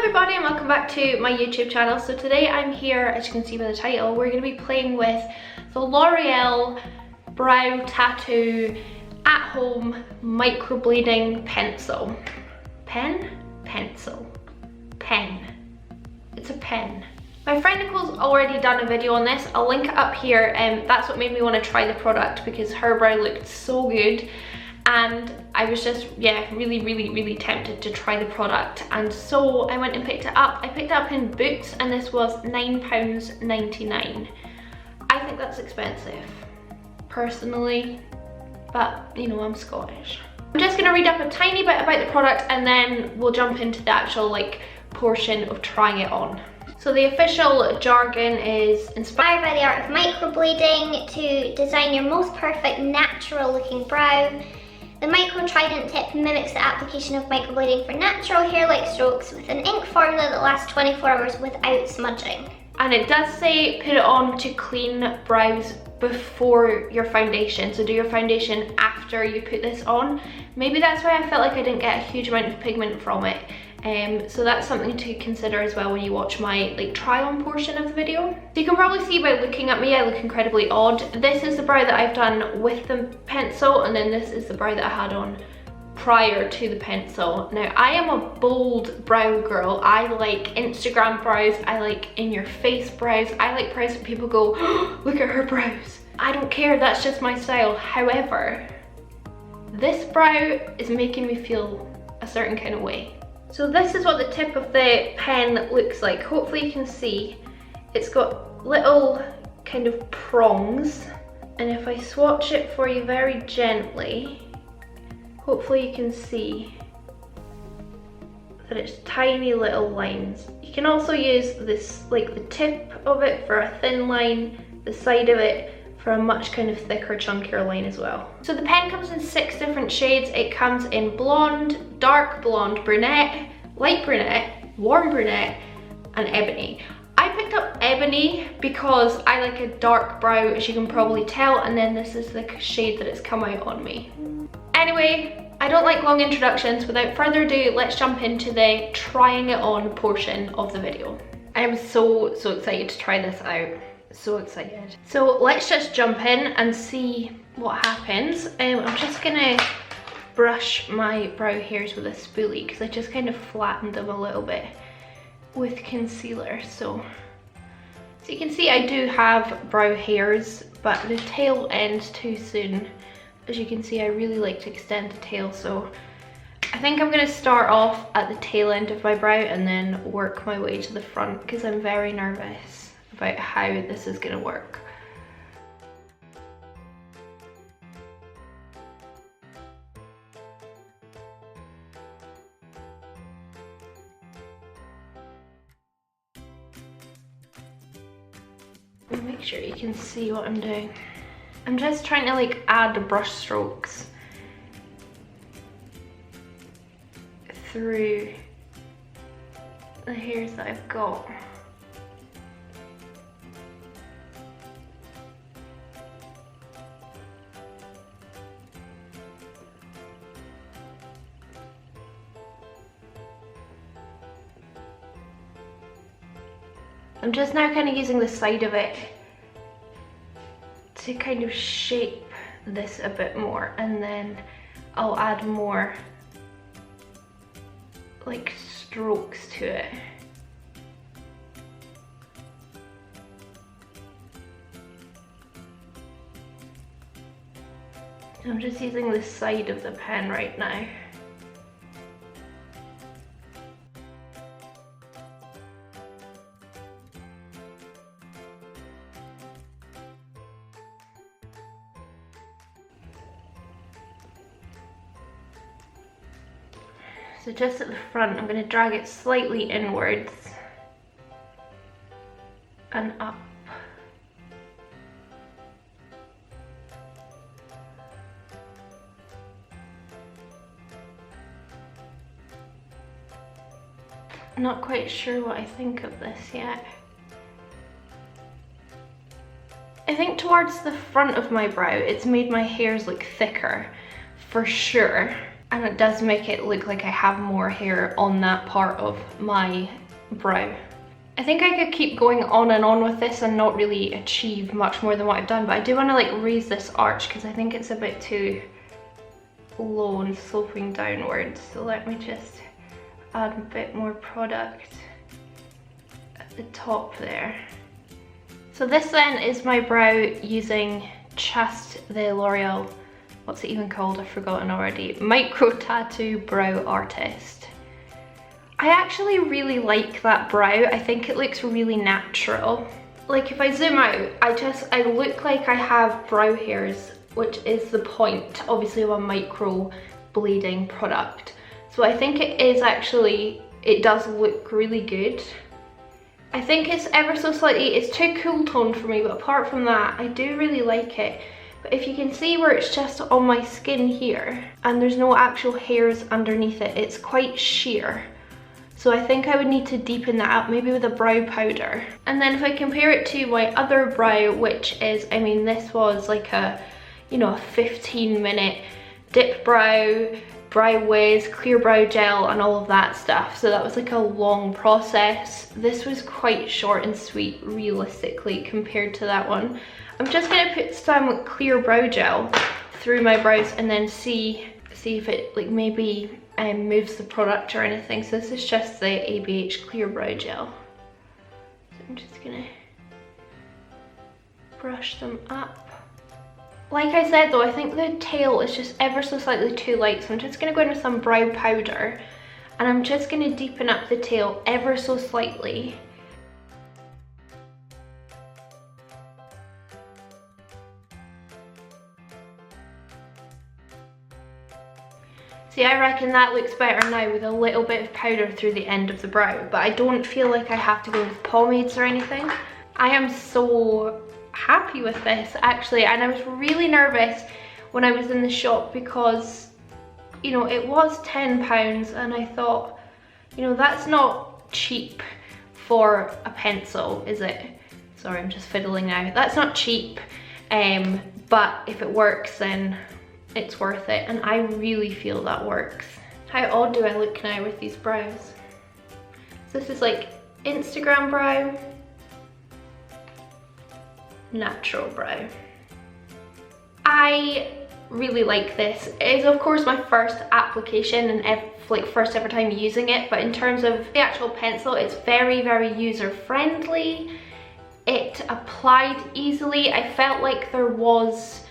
everybody and welcome back to my YouTube channel. So today I'm here, as you can see by the title, we're going to be playing with the Loreal Brow Tattoo at home microblading pencil. Pencil. It's a pen. My friend Nicole's already done a video on this. I'll link it up here, and that's what made me want to try the product because her brow looked so good. And I was just, yeah, really tempted to try the product. And so I went and picked it up. I picked it up in Boots and this was £9.99. I think that's expensive, personally, but you know, I'm Scottish. I'm just gonna read up a tiny bit about the product and then we'll jump into the actual portion of trying it on. So the official jargon is inspired by the art of microblading to design your most perfect natural looking brow. The micro trident tip mimics the application of microblading for natural hair-like strokes with an ink formula that lasts 24 hours without smudging. And it does say put it on to clean brows before your foundation. So do your foundation after you put this on. Maybe that's why I felt like I didn't get a huge amount of pigment from it. So that's something to consider as well when you watch my try on portion of the video. So you can probably see by looking at me, I look incredibly odd. This is the brow that I've done with the pencil, and then this is the brow that I had on prior to the pencil. Now I am a bold brow girl. I like Instagram brows, I like in your face brows, I like brows that people go, oh, look at her brows. I don't care, that's just my style. However, this brow is making me feel a certain kind of way. So this is what the tip of the pen looks like. Hopefully you can see. It's got little kind of prongs, and if I swatch it for you very gently, hopefully you can see that it's tiny little lines. You can also use this, the tip of it for a thin line, the side of it for a much kind of thicker, chunkier line as well. So the pen comes in 6 different shades. It comes in blonde, dark blonde, brunette, light brunette, warm brunette, and ebony. I picked up ebony because I like a dark brow, as you can probably tell, and then this is the shade that it's come out on me. Anyway, I don't like long introductions. Without further ado, let's jump into the trying it on portion of the video. I am so excited to try this out. So excited. So let's just jump in and see what happens. I'm just gonna brush my brow hairs with a spoolie because I just kind of flattened them a little bit with concealer. So you can see I do have brow hairs, but the tail ends too soon. As you can see, I really like to extend the tail, so I think I'm gonna start off at the tail end of my brow and then work my way to the front because I'm very nervous about how this is gonna work. Make sure you can see what I'm doing. I'm just trying to add brush strokes through the hairs that I've got. I'm just now kind of using the side of it to kind of shape this a bit more, and then I'll add more strokes to it. I'm just using the side of the pen right now. So just at the front, I'm going to drag it slightly inwards and up. I'm not quite sure what I think of this yet. I think towards the front of my brow, it's made my hairs look thicker, for sure. and it does make it look like I have more hair on that part of my brow. I think I could keep going on and on with this and not really achieve much more than what I've done, but I do want to like raise this arch because I think it's a bit too low and sloping downwards. So let me just add a bit more product at the top there. So this then is my brow using just the L'Oreal, what's it even called? I've forgotten already. Micro Tattoo Brow Artist. I actually really like that brow. I think it looks really natural. Like if I zoom out, I look like I have brow hairs, which is the point, obviously, of a micro blading product. So I think it is actually, it does look really good. I think it's ever so slightly, it's too cool toned for me, but apart from that, I do really like it. But if you can see where it's just on my skin here, and there's no actual hairs underneath it, it's quite sheer. So I think I would need to deepen that up, maybe with a brow powder. And then if I compare it to my other brow, which is, I mean, this was like a, you know, a 15-minute dip brow, brow wiz, clear brow gel, and all of that stuff. So that was like a long process. This was quite short and sweet, realistically, compared to that one. I'm just gonna put some clear brow gel through my brows and then see if it like maybe moves the product or anything. So this is just the ABH clear brow gel. So I'm just gonna brush them up. Like I said though, I think the tail is just ever so slightly too light, so I'm just gonna go in with some brow powder and I'm just gonna deepen up the tail ever so slightly. See, I reckon that looks better now with a little bit of powder through the end of the brow, but I don't feel like I have to go with pomades or anything. I am so happy with this actually, and I was really nervous when I was in the shop because, you know, it was £10 and I thought, you know, that's not cheap for a pencil, is it? Sorry, I'm just fiddling now. That's not cheap, but if it works then it's worth it, and I really feel that works. How odd do I look now with these brows? So this is like Instagram brow, natural brow. I really like this. It is of course my first application and like first ever time using it, but in terms of the actual pencil, it's very, very user friendly. It applied easily. I felt like there was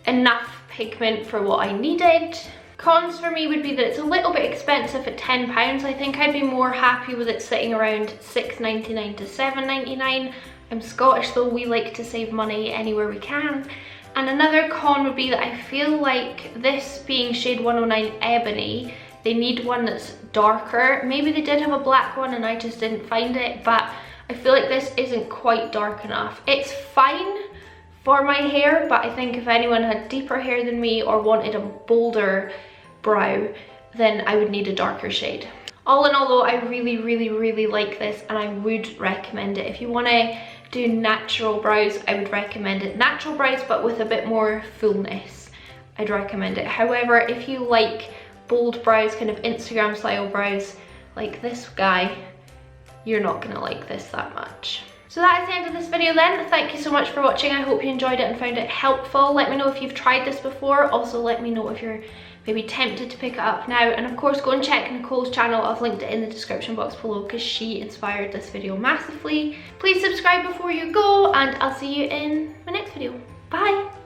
enough pigment for what I needed. Cons for me would be that it's a little bit expensive at £10. I think I'd be more happy with it sitting around £6.99 to £7.99. I'm Scottish, so we like to save money anywhere we can. And another con would be that I feel like this being shade 109 Ebony, they need one that's darker. Maybe they did have a black one and I just didn't find it, but I feel like this isn't quite dark enough. It's fine for my hair, but I think if anyone had deeper hair than me or wanted a bolder brow, then I would need a darker shade. All in all though, I really, really, really like this and I would recommend it. If you want to do natural brows, I would recommend it. Natural brows but with a bit more fullness, I'd recommend it. However, if you like bold brows, kind of Instagram style brows like this guy, you're not gonna like this that much. So that is the end of this video then. Thank you so much for watching. I hope you enjoyed it and found it helpful. Let me know if you've tried this before. Also let me know if you're maybe tempted to pick it up now. And of course go and check Nicole's channel. I've linked it in the description box below because she inspired this video massively. Please subscribe before you go and I'll see you in my next video. Bye!